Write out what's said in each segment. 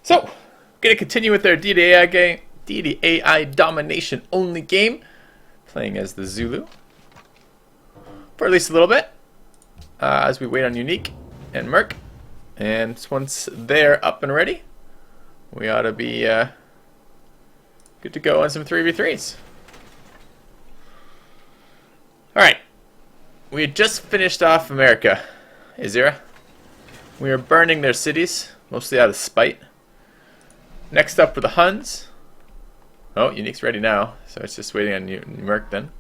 So, gonna continue with our Deity AI game, Deity AI domination only game, playing as the Zulu for at least a little bit, as we wait on Unique and Merc. And once they're up and ready, we ought to be good to go on some 3v3s. Alright, we had just finished off America, Azira. We are burning their cities, mostly out of spite. Next up were the Huns. Oh, Unique's ready now, so it's just waiting on Merc then.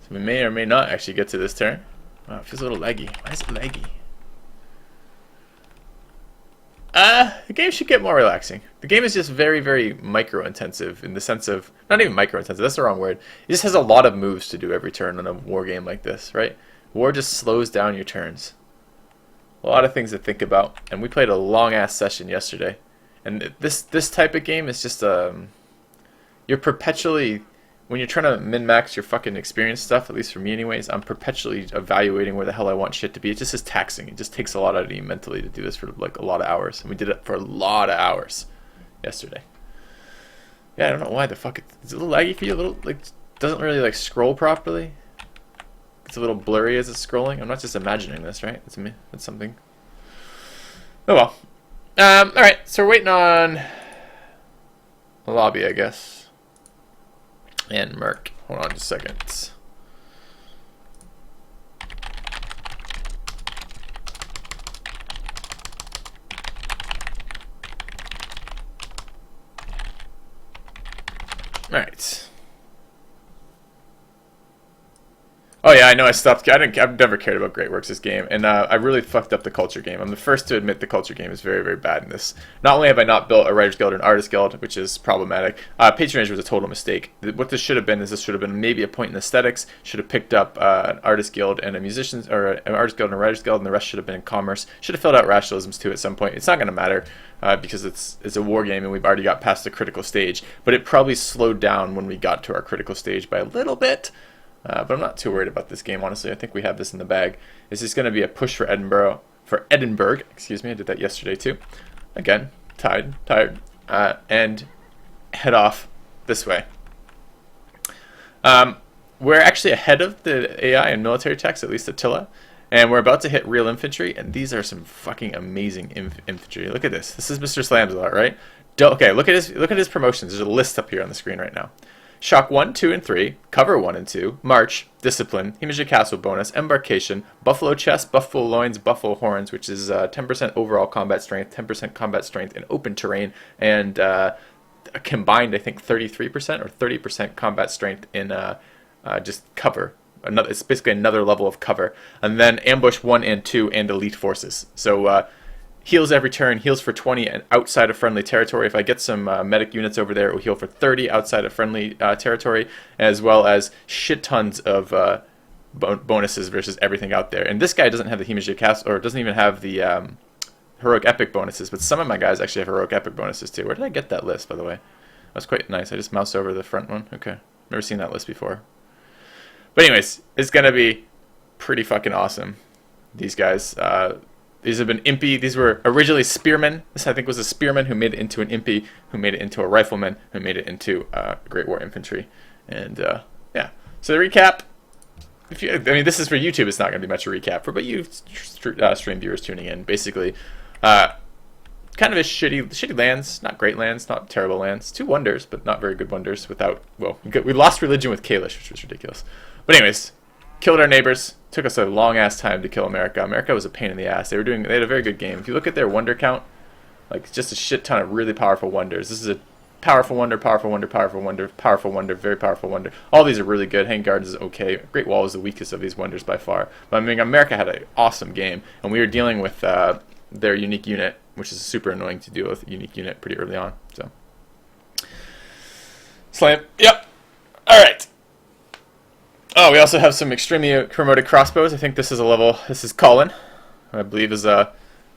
So we may or may not actually get to this turn. Wow, it feels a little laggy. Why is it laggy? The game should get more relaxing. The game is just very, very micro-intensive in the sense of, not even micro-intensive, that's the wrong word. It just has a lot of moves to do every turn on a war game like this, right? War just slows down your turns. A lot of things to think about, and we played a long-ass session yesterday. And this type of game is just, you're perpetually, when you're trying to min-max your fucking experience stuff, at least for me anyways, I'm perpetually evaluating where the hell I want shit to be. It just is taxing. It just takes a lot out of you mentally to do this for like a lot of hours. And we did it for a lot of hours yesterday. Yeah, I don't know why the fuck it's a little laggy for you, a little, like, doesn't really like scroll properly. It's a little blurry as it's scrolling. I'm not just imagining this, right? It's me. It's something. Oh well. Alright, so we're waiting on the lobby, I guess. And Merc. Hold on just a second. Alright. Oh yeah, I know I stopped. I've never cared about Great Works this game, and I really fucked up the culture game. I'm the first to admit the culture game is very, very bad in this. Not only have I not built a Writers Guild or an Artist Guild, which is problematic, patronage was a total mistake. What this should have been is this should have been maybe a point in aesthetics. Should have picked up an Artist Guild and a musicians, or an Artist Guild and a Writers Guild, and the rest should have been in commerce. Should have filled out rationalisms too at some point. It's not going to matter because it's a war game and we've already got past the critical stage. But it probably slowed down when we got to our critical stage by a little bit. But I'm not too worried about this game, honestly. I think we have this in the bag. This is going to be a push for Edinburgh. Excuse me, I did that yesterday too. Again, tired, and head off this way. We're actually ahead of the AI and military techs, at least Attila, and we're about to hit real infantry, and these are some fucking amazing infantry. Look at this. This is Mr. Slamsalot, right? Okay, look at his promotions. There's a list up here on the screen right now. Shock 1, 2, and 3, Cover 1 and 2, March, Discipline, Hemish Castle bonus, Embarkation, Buffalo Chest, Buffalo Loins, Buffalo Horns, which is 10% overall combat strength, 10% combat strength in open terrain, and combined, I think, 33% or 30% combat strength in just cover. It's basically another level of cover. And then Ambush 1 and 2 and Elite Forces. So heals every turn, heals for 20 and outside of friendly territory. If I get some medic units over there, it will heal for 30 outside of friendly territory, as well as shit tons of bonuses versus everything out there. And this guy doesn't have the Hemish Castle, or doesn't even have the Heroic Epic bonuses, but some of my guys actually have Heroic Epic bonuses too. Where did I get that list, by the way? That's quite nice. I just moused over the front one. Okay. Never seen that list before. But anyways, it's going to be pretty fucking awesome. These guys... These have been Impy. These were originally spearmen. This, I think, was a spearman who made it into an Impy, who made it into a rifleman, who made it into Great War Infantry. And, yeah. So the recap, this is for YouTube. It's not going to be much of a recap. For but you stream viewers tuning in, basically, kind of a shitty lands. Not great lands, not terrible lands. 2 wonders, but not very good wonders without, well, we lost religion with Kalish, which was ridiculous. But anyways, killed our neighbors. Took us a long ass time to kill America. America was a pain in the ass. They had a very good game. If you look at their wonder count, like just a shit ton of really powerful wonders. This is a powerful wonder, powerful wonder, powerful wonder, powerful wonder, very powerful wonder. All these are really good. Hanging Gardens is okay. Great Wall is the weakest of these wonders by far. But I mean, America had an awesome game, and we were dealing with their unique unit, which is super annoying to deal with a unique unit pretty early on. So, slam. Yep. All right. Oh, we also have some extremely promoted crossbows. I think this is a level. This is Colin, who I believe is a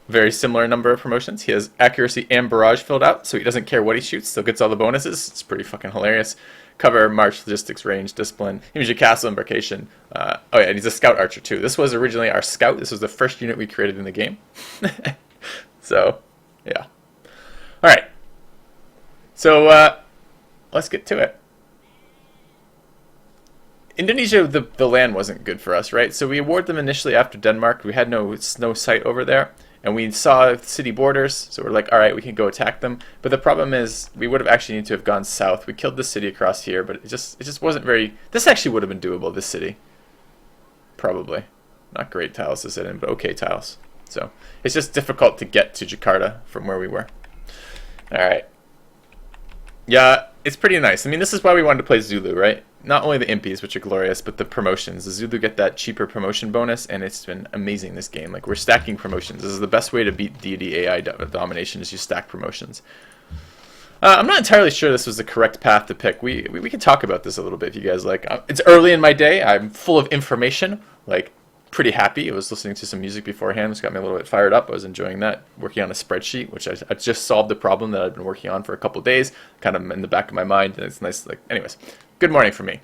very similar number of promotions. He has accuracy and barrage filled out, so he doesn't care what he shoots, still gets all the bonuses. It's pretty fucking hilarious. Cover, march, logistics, range, discipline. He castle, embarkation. Oh yeah, and he's a scout archer too. This was originally our scout. This was the first unit we created in the game. So, yeah. All right. So let's get to it. Indonesia, the land wasn't good for us, right? So we awarded them initially after Denmark. We had no site over there, and we saw city borders. So we're like, all right, we can go attack them. But the problem is, we would have actually needed to have gone south. We killed the city across here, but it just wasn't very. This actually would have been doable. This city, probably not great tiles to sit in, but okay tiles. So it's just difficult to get to Jakarta from where we were. All right. Yeah, it's pretty nice. I mean, this is why we wanted to play Zulu, right? Not only the impies, which are glorious, but the promotions. The Zulu get that cheaper promotion bonus, and it's been amazing this game. Like, we're stacking promotions. This is the best way to beat Deity AI domination, is you stack promotions. I'm not entirely sure this was the correct path to pick. We can talk about this a little bit if you guys like. It's early in my day. I'm full of information. Like, pretty happy. I was listening to some music beforehand, which got me a little bit fired up. I was enjoying that, working on a spreadsheet, which I just solved the problem that I've been working on for a couple days, kind of in the back of my mind, and it's nice. Like, anyways, good morning for me.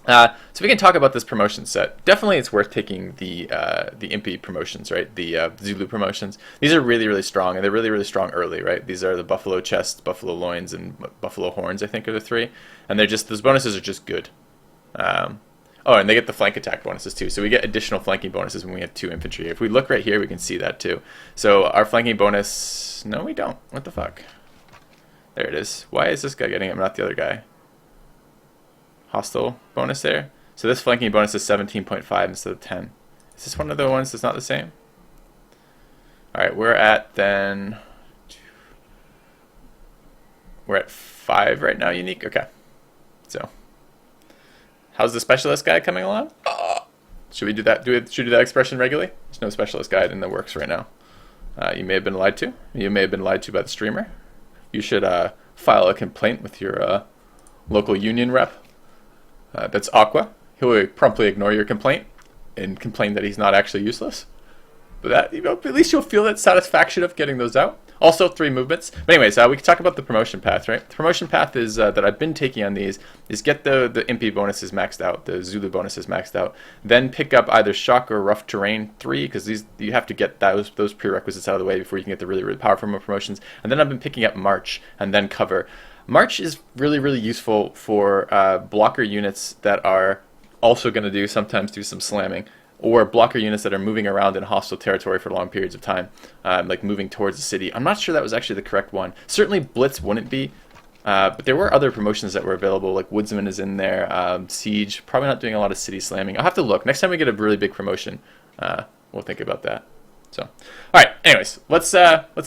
So we can talk about this promotion set. Definitely, it's worth taking the Impy promotions, right? The Zulu promotions. These are really, really strong, and they're really, really strong early, right? These are the Buffalo Chest, Buffalo Loins, and Buffalo Horns, I think, are the three. And they're just, those bonuses are just good. Oh, and they get the flank attack bonuses too. So we get additional flanking bonuses when we have 2 infantry. If we look right here, we can see that too. So our flanking bonus... No, we don't. What the fuck? There it is. Why is this guy getting it, not the other guy? Hostile bonus there. So this flanking bonus is 17.5 instead of 10. Is this one of the ones that's not the same? Alright, we're at then... We're at 5 right now, unique? Okay. So... How's the specialist guide coming along? Should we do that? Should we do that expression regularly? There's no specialist guide in the works right now. You may have been lied to. You may have been lied to by the streamer. You should file a complaint with your local union rep. That's Aqua. He'll promptly ignore your complaint and complain that he's not actually useless. But that, at least you'll feel that satisfaction of getting those out. Also, 3 movements. But anyways, we can talk about the promotion path, right? The promotion path is that I've been taking on these is get the Impy bonuses maxed out, the Zulu bonuses maxed out, then pick up either Shock or Rough Terrain 3, because these you have to get those prerequisites out of the way before you can get the really, really powerful promotions. And then I've been picking up March and then Cover. March is really, really useful for blocker units that are also going to sometimes do some slamming, or blocker units that are moving around in hostile territory for long periods of time, like moving towards the city. I'm not sure that was actually the correct one. Certainly Blitz wouldn't be, but there were other promotions that were available, like Woodsman is in there, Siege, probably not doing a lot of city slamming. I'll have to look. Next time we get a really big promotion, we'll think about that. So, all right, anyways, let's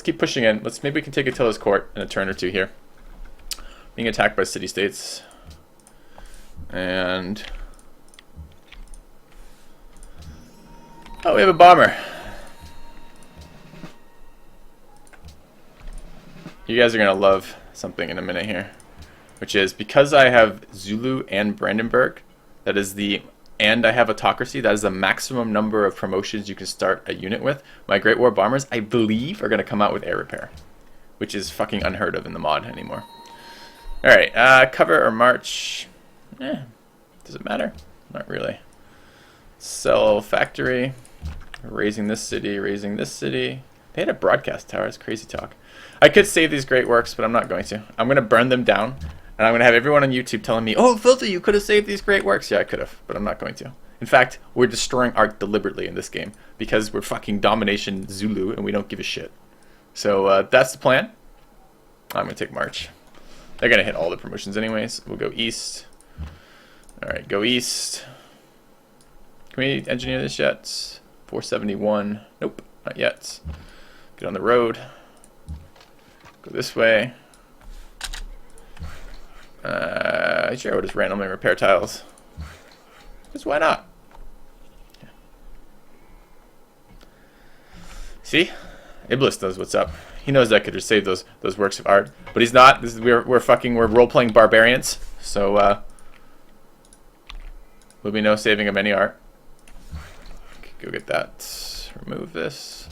keep pushing in. Maybe we can take Attila's court in a turn or two here. Being attacked by city-states. And... Oh, we have a bomber. You guys are going to love something in a minute here, which is because I have Zulu and Brandenburg, and I have autocracy, that is the maximum number of promotions you can start a unit with. My Great War bombers, I believe, are going to come out with air repair, which is fucking unheard of in the mod anymore. Alright, cover or march? Does it matter? Not really. Sell factory. Raising this city, raising this city. They had a broadcast tower. It's crazy talk. I could save these great works, but I'm not going to. I'm going to burn them down, and I'm going to have everyone on YouTube telling me, oh, Filthy, you could have saved these great works. Yeah, I could have, but I'm not going to. In fact, we're destroying art deliberately in this game because we're fucking domination Zulu, and we don't give a shit. So that's the plan. I'm going to take March. They're going to hit all the promotions anyways. We'll go east. All right, go east. Can we engineer this yet? 471. Nope, not yet. Get on the road. Go this way. Sure, we'll just randomly repair tiles. Because why not? Yeah. See? Iblis knows what's up. He knows I could just save those works of art, but he's not. We're role playing barbarians, so there'll be no saving of any art. Go get that. Remove this.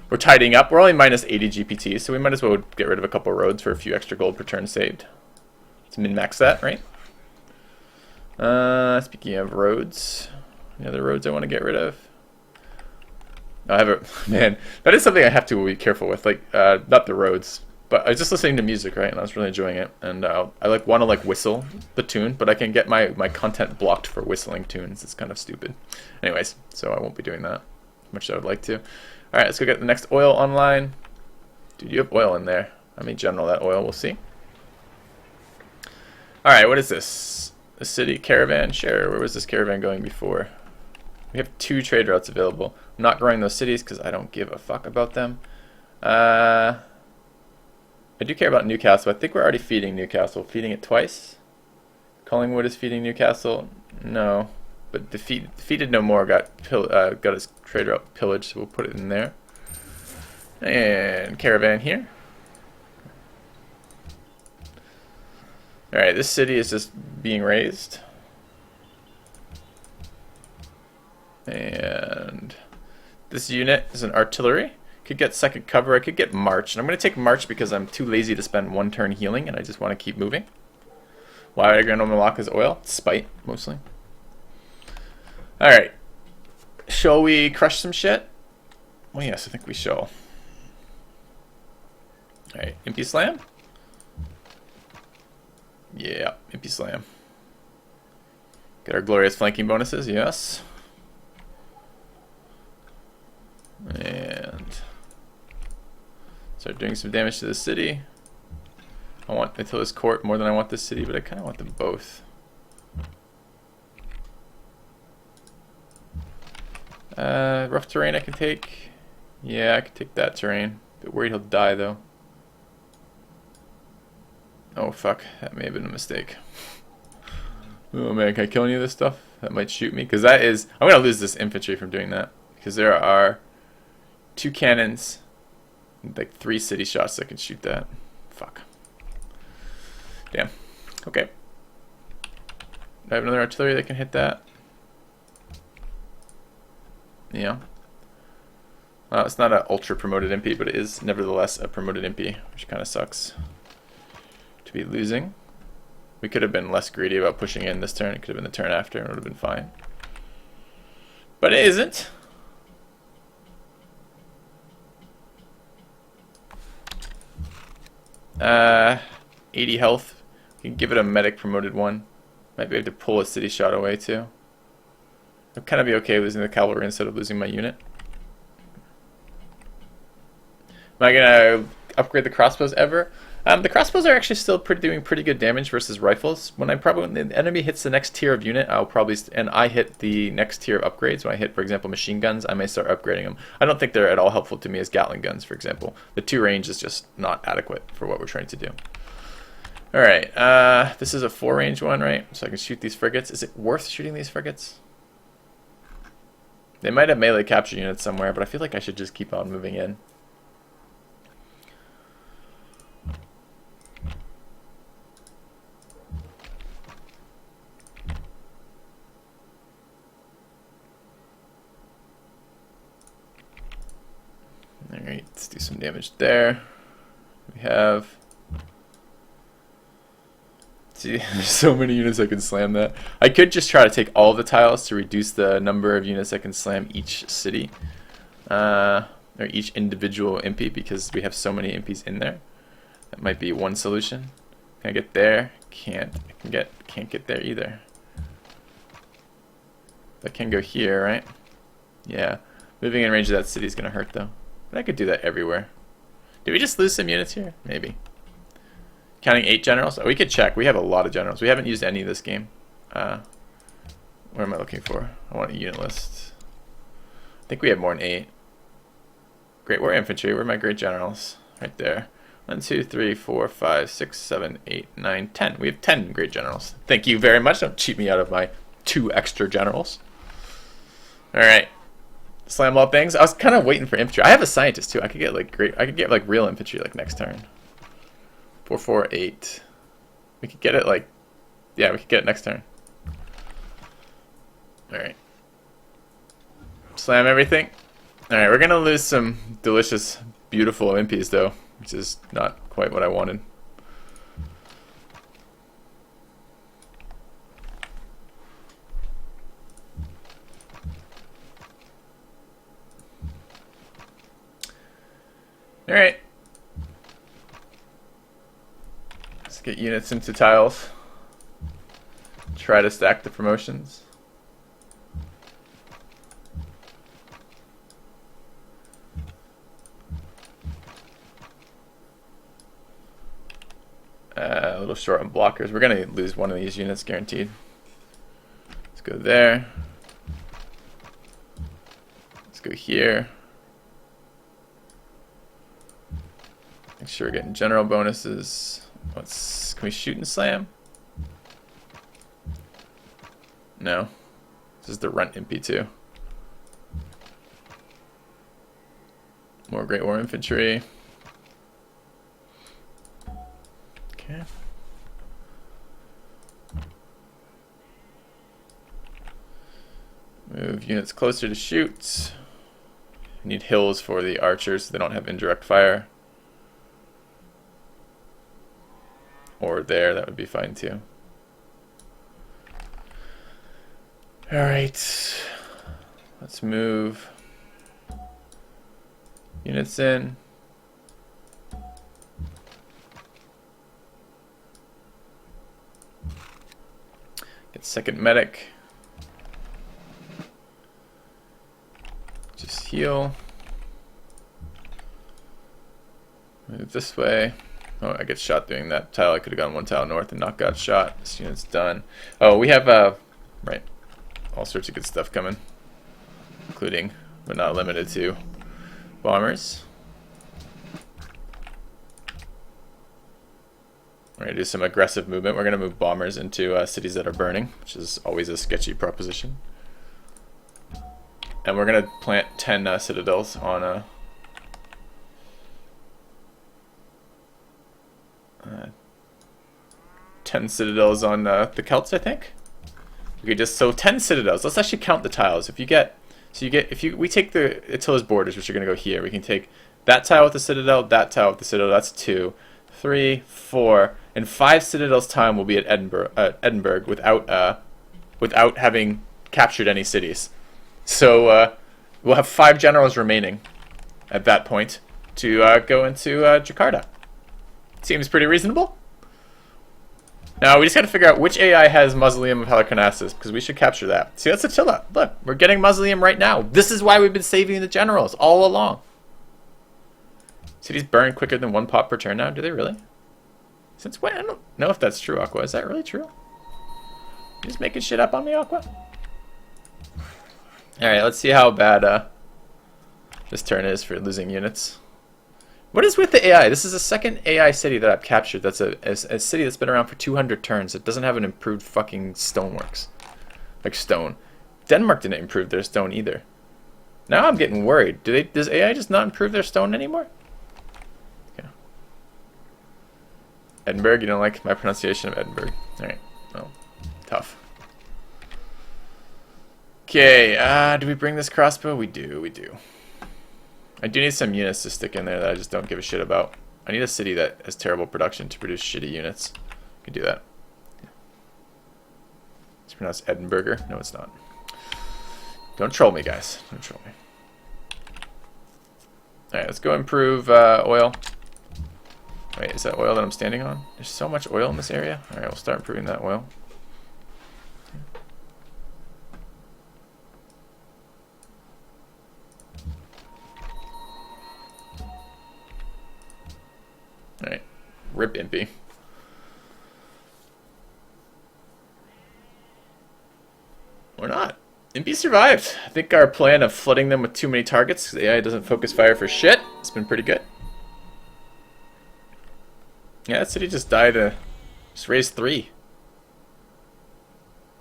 We're tidying up. We're only minus 80 GPT, so we might as well get rid of a couple roads for a few extra gold per turn saved. Let's min-max that, right? Speaking of roads, any other roads I want to get rid of? I have a man. That is something I have to be careful with. Like, not the roads. But I was just listening to music, right, and I was really enjoying it. And I like want to like whistle the tune, but I can get my content blocked for whistling tunes. It's kind of stupid. Anyways, so I won't be doing that as much as I would like to. All right, let's go get the next oil online. Dude, you have oil in there. I mean, general that oil. We'll see. All right, what is this? A city caravan? Sure. Where was this caravan going before? We have 2 trade routes available. I'm not growing those cities because I don't give a fuck about them. I do care about Newcastle. I think we're already feeding Newcastle. Feeding it twice. Collingwood is feeding Newcastle. No, but defeated no more got his trade route pillaged, so we'll put it in there. And caravan here. All right, this city is just being raised. And this unit is an artillery. Could get second cover. I could get March. And I'm going to take March because I'm too lazy to spend 1 turn healing, and I just want to keep moving. Why are I going to unlock his oil? Spite, mostly. Alright. Shall we crush some shit? Well, yes, I think we shall. Alright, Impy Slam? Yeah, Impy Slam. Get our glorious flanking bonuses, yes. And start doing some damage to the city. I want Attila's court more than I want this city, but I kind of want them both. Rough terrain I can take. Yeah, I can take that terrain. Bit worried he'll die though. Oh fuck, that may have been a mistake. Oh man, can I kill any of this stuff? That might shoot me, because that is... I'm going to lose this infantry from doing that. Because there are 2 cannons, like 3 city shots that can shoot that. Fuck. Damn. Okay. I have another artillery that can hit that. Yeah. Well, it's not an ultra promoted MP, but it is nevertheless a promoted MP, which kind of sucks to be losing. We could have been less greedy about pushing in this turn. It could have been the turn after, and it would have been fine. But it isn't. Uh, 80 health. You can give it a medic promoted 1. Might be able to pull a city shot away too. I'd kind of be okay losing the cavalry instead of losing my unit. Am I gonna upgrade the crossbows ever? The crossbows are actually still doing pretty good damage versus rifles. When the enemy hits the next tier of unit, and I hit the next tier of upgrades. When I hit, for example, machine guns, I may start upgrading them. I don't think they're at all helpful to me as Gatling guns, for example. The 2 range is just not adequate for what we're trying to do. All right, this is a 4 range one, right? So I can shoot these frigates. Is it worth shooting these frigates? They might have melee capture units somewhere, but I feel like I should just keep on moving in. Alright, let's do some damage there. We have... See, there's so many units I can slam that. I could just try to take all of the tiles to reduce the number of units I can slam each city. Or each individual MP, because we have so many MPs in there. That might be one solution. Can I get there? Can't. Can't get there either. I can go here, right? Yeah. Moving in range of that city is going to hurt though. But I could do that everywhere. Did we just lose some units here? Maybe. Counting 8 generals? Oh, we could check. We have a lot of generals. We haven't used any this game. Where am I looking for? I want a unit list. I think we have more than 8. Great War Infantry. Where are my great generals? Right there. 1, 2, 3, 4, 5, 6, 7, 8, 9, 10. We have 10 great generals. Thank you very much. Don't cheat me out of my 2 extra generals. Alright. Slam all things. I was kind of waiting for infantry. I have a scientist too. I could get like real infantry like next turn. 4, 4, 8. We could get it like, yeah, we could get it next turn. Alright. Slam everything. Alright, we're gonna lose some delicious, beautiful MPs though, which is not quite what I wanted. Alright. Let's get units into tiles. Try to stack the promotions. A little short on blockers. We're going to lose one of these units guaranteed. Let's go there. Let's go here. Make sure we're getting general bonuses. Can we shoot and slam? No. This is the runt impy too. More Great War infantry. Okay. Move units closer to shoot. Need hills for the archers so they don't have indirect fire. Or there, that would be fine too. Alright. Let's move units in. Get second medic. Just heal. Move this way. Oh, I get shot doing that tile. I could have gone one tile north and not got shot. This unit's done. Oh, we have right, all sorts of good stuff coming, including, but not limited to, bombers. We're gonna do some aggressive movement. We're gonna move bombers into cities that are burning, which is always a sketchy proposition. And we're gonna plant 10 citadels on 10 citadels on the Celts, I think. Okay, so 10 citadels. Let's actually count the tiles. If we take the Attila's borders, which are going to go here. We can take that tile with the citadel, that tile with the citadel. That's 2, 3, 4, and 5 citadels time will be at Edinburgh without having captured any cities. So we'll have 5 generals remaining at that point to go into Jakarta. Seems pretty reasonable. Now we just got to figure out which AI has Mausoleum of Halicarnassus, because we should capture that. See, that's Attila. Look, we're getting Mausoleum right now. This is why we've been saving the generals all along. Cities burn quicker than 1 pop per turn now. Do they really? Since when? I don't know if that's true, Aqua. Is that really true? You just making shit up on me, Aqua? Alright, let's see how bad this turn is for losing units. What is with the AI? This is the second AI city that I've captured that's a city that's been around for 200 turns. It doesn't have an improved fucking stoneworks. Like stone. Denmark didn't improve their stone either. Now I'm getting worried. Does AI just not improve their stone anymore? Okay. Edinburgh, you don't like my pronunciation of Edinburgh. Alright. Well, tough. Okay, do we bring this crossbow? We do. I do need some units to stick in there that I just don't give a shit about. I need a city that has terrible production to produce shitty units. I can do that. It's pronounced Edinburgh. No, it's not. Don't troll me, guys. Don't troll me. Alright, let's go improve oil. Wait, is that oil that I'm standing on? There's so much oil in this area. Alright, we'll start improving that oil. Alright, rip Impy. Or not. Impy survived. I think our plan of flooding them with too many targets, because AI doesn't focus fire for shit, it's been pretty good. Yeah, that city just died, just raised 3.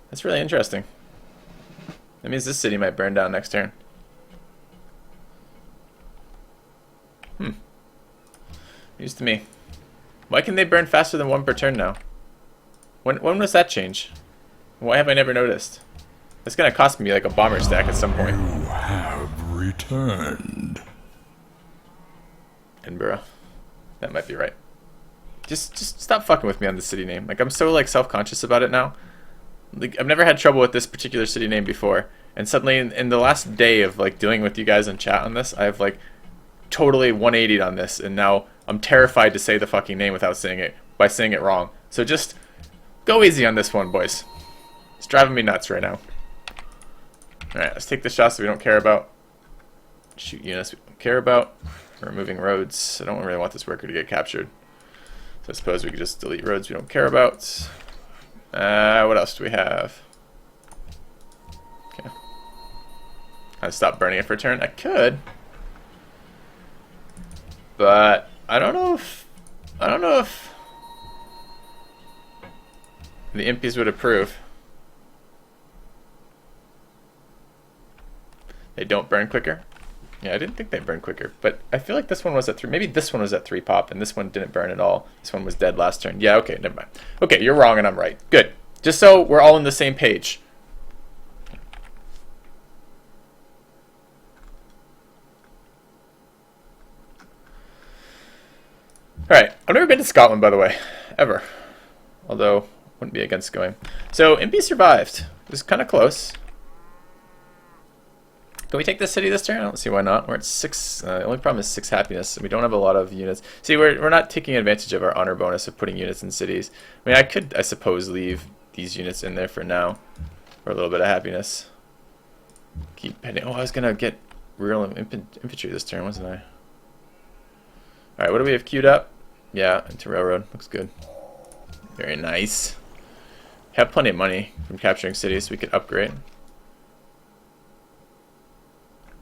That's really interesting. That means this city might burn down next turn. News to me. Why can they burn faster than 1 per turn now? When was that change? Why have I never noticed? That's gonna cost me like a bomber stack at some point. You have returned. Edinburgh. That might be right. Just stop fucking with me on the city name. Like, I'm so like self-conscious about it now. Like, I've never had trouble with this particular city name before, and suddenly in the last day of like dealing with you guys in chat on this, I've like totally 180'd on this, and now I'm terrified to say the fucking name without saying it by saying it wrong. So just go easy on this one, boys. It's driving me nuts right now. Alright, let's take the shots that we don't care about. Shoot units we don't care about. We're removing roads. I don't really want this worker to get captured. So I suppose we could just delete roads we don't care about. What else do we have? Okay. I stop burning it for a turn. I could. But I don't know if the impies would approve. They don't burn quicker. Yeah, I didn't think they burned quicker, but I feel like this one was at 3. Maybe this one was at 3 pop, and this one didn't burn at all. This one was dead last turn. Yeah, okay, never mind. Okay, you're wrong and I'm right. Good. Just so we're all on the same page. Alright, I've never been to Scotland, by the way. Ever. Although, wouldn't be against going. So, Impy survived. It was kind of close. Can we take this city this turn? I don't see why not. We're at 6. The only problem is 6 happiness. We don't have a lot of units. See, we're not taking advantage of our honor bonus of putting units in cities. I mean, I could, I suppose, leave these units in there for now. For a little bit of happiness. Keep heading. Oh, I was going to get real infantry this turn, wasn't I? Alright, what do we have queued up? Yeah, into railroad. Looks good. Very nice. Have plenty of money from capturing cities, so we could upgrade.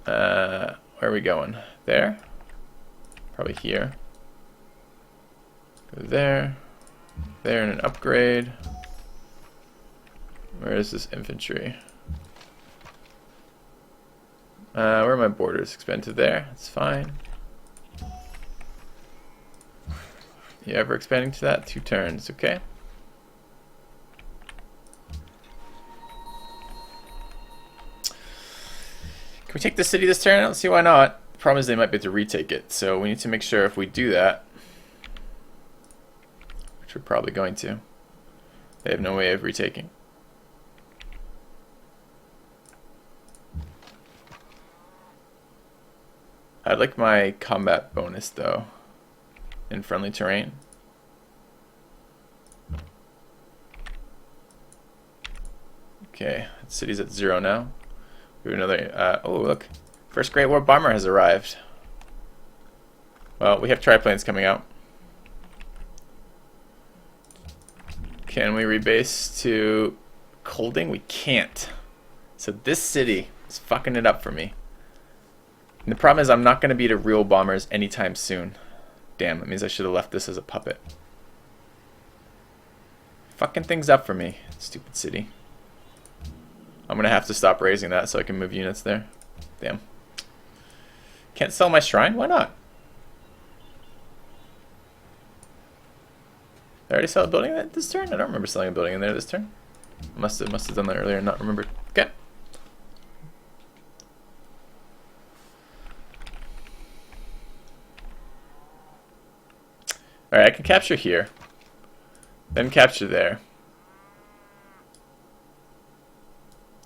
Where are we going? There? Probably here. Go there. There and an upgrade. Where is this infantry? Where are my borders? Expand to there. That's fine. You ever expanding to that? 2 turns, okay? Can we take the city this turn? I don't see why not. The problem is they might be able to retake it, so we need to make sure if we do that, which we're probably going to, they have no way of retaking. I'd like my combat bonus though in friendly terrain. Okay, city's at 0 now. We have another, oh look, first Great War bomber has arrived. Well, we have triplanes coming out. Can we rebase to Colding? We can't. So this city is fucking it up for me. And the problem is I'm not going to beat a real bombers anytime soon. Damn, that means I should have left this as a puppet. Fucking things up for me, stupid city. I'm going to have to stop raising that so I can move units there. Damn. Can't sell my shrine? Why not? Did I already sell a building this turn? I don't remember selling a building in there this turn. I must have done that earlier and not remembered. Okay. Alright, I can capture here. Then capture there.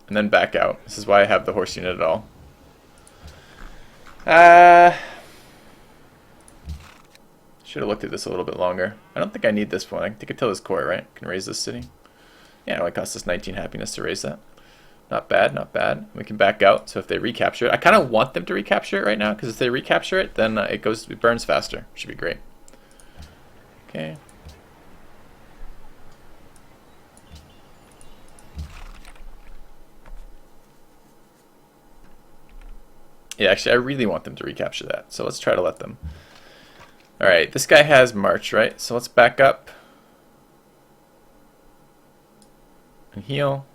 And then back out. This is why I have the horse unit at all. Should have looked at this a little bit longer. I don't think I need this one. I think until this core, right? Can raise this city. Yeah, it only costs us 19 happiness to raise that. Not bad, not bad. We can back out. So if they recapture it, I kind of want them to recapture it right now because if they recapture it, then it burns faster. Should be great. Okay. Yeah, actually, I really want them to recapture that. So let's try to let them. Alright, this guy has March, right? So let's back up. And heal.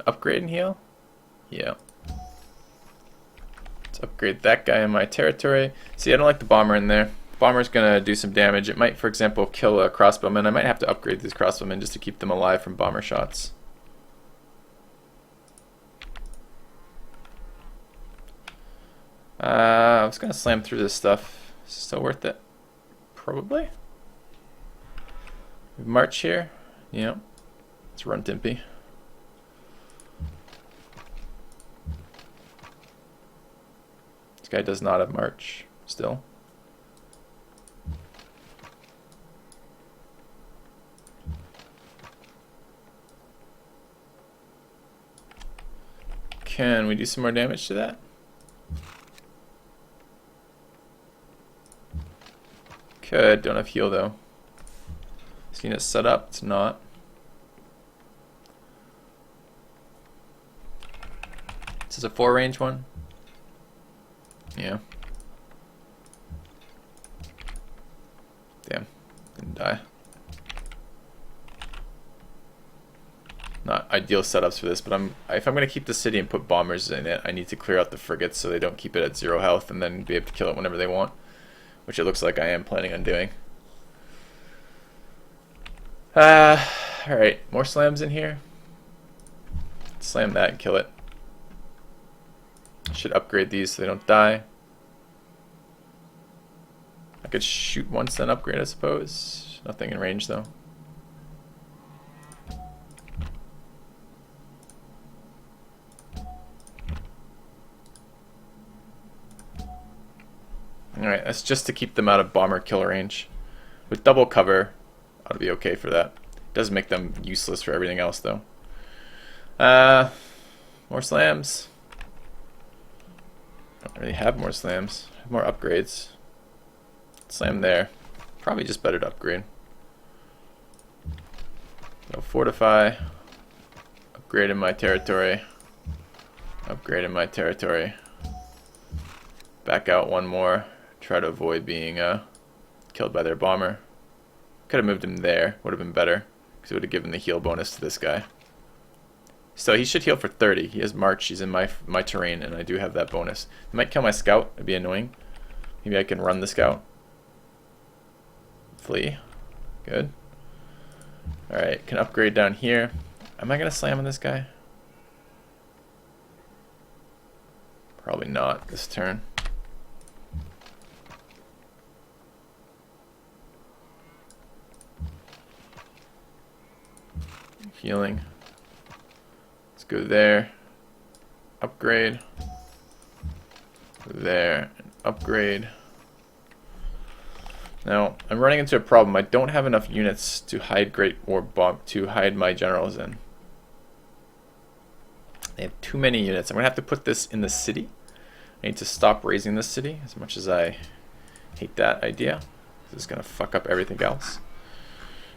Upgrade and heal? Yeah. Let's upgrade that guy in my territory. See, I don't like the bomber in there. Bomber's gonna do some damage. It might, for example, kill a crossbowman. I might have to upgrade these crossbowmen just to keep them alive from bomber shots. I was gonna slam through this stuff. Is it still worth it? Probably. March here. Yeah. Let's run Dimpy. This guy does not have March still. Can we do some more damage to that? Could. Don't have heal though. This unit's set up. It's not. This is a 4-range one. Yeah. Damn. Didn't die. Not ideal setups for this, but if I'm going to keep the city and put bombers in it, I need to clear out the frigates so they don't keep it at 0 health and then be able to kill it whenever they want, which it looks like I am planning on doing. Alright, more slams in here. Slam that and kill it. Should upgrade these so they don't die. I could shoot once then upgrade, I suppose. Nothing in range though. Alright, that's just to keep them out of bomber kill range. With double cover, ought to be okay for that. It does make them useless for everything else though. More slams. Don't really have more slams. Have more upgrades. Slam there. Probably just better to upgrade. So fortify. Upgrade in my territory. Upgrade in my territory. Back out one more. Try to avoid being killed by their bomber. Could have moved him there. Would have been better. Because it would have given the heal bonus to this guy. So he should heal for 30. He has March. He's in my terrain, and I do have that bonus. He might kill my scout. It'd be annoying. Maybe I can run the scout. Flee. Good. Alright, can upgrade down here. Am I going to slam on this guy? Probably not this turn. Healing. Let's go there. Upgrade. There. Upgrade. Now, I'm running into a problem. I don't have enough units to hide to hide my generals in. They have too many units. I'm going to have to put this in the city. I need to stop raising this city, as much as I hate that idea. This is going to fuck up everything else.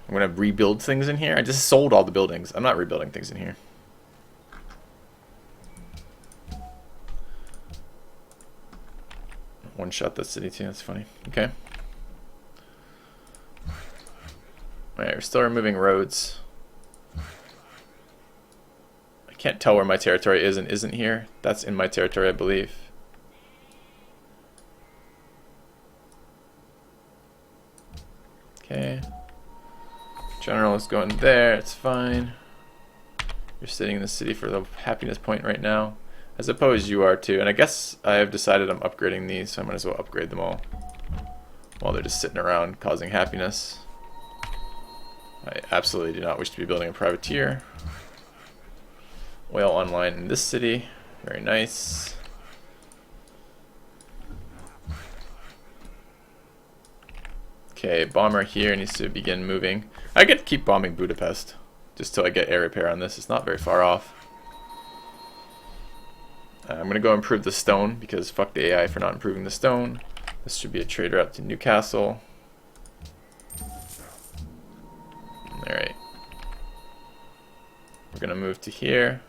I'm going to rebuild things in here. I just sold all the buildings. I'm not rebuilding things in here. One shot that city too. That's funny. Okay. Alright, we're still removing roads. I can't tell where my territory is and isn't here. That's in my territory, I believe. Okay. General is going there. It's fine. You're sitting in the city for the happiness point right now. I suppose you are too. And I guess I have decided I'm upgrading these, so I might as well upgrade them all. While they're just sitting around causing happiness. I absolutely do not wish to be building a privateer. Oil online in this city. Very nice. Okay, bomber here needs to begin moving. I get to keep bombing Budapest. Just till I get air repair on this. It's not very far off. I'm going to go improve the stone, because fuck the AI for not improving the stone. This should be a trade route to Newcastle. Alright. We're going to move to here.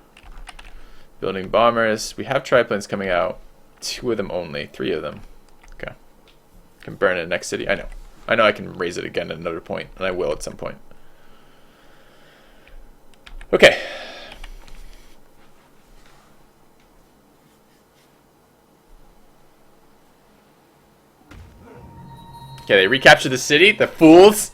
Building bombers. We have triplanes coming out. 2 of them only. 3 of them. Okay. Can burn it next city. I know. I know I can raise it again at another point, and I will at some point. Okay. Okay, they recaptured the city. The fools.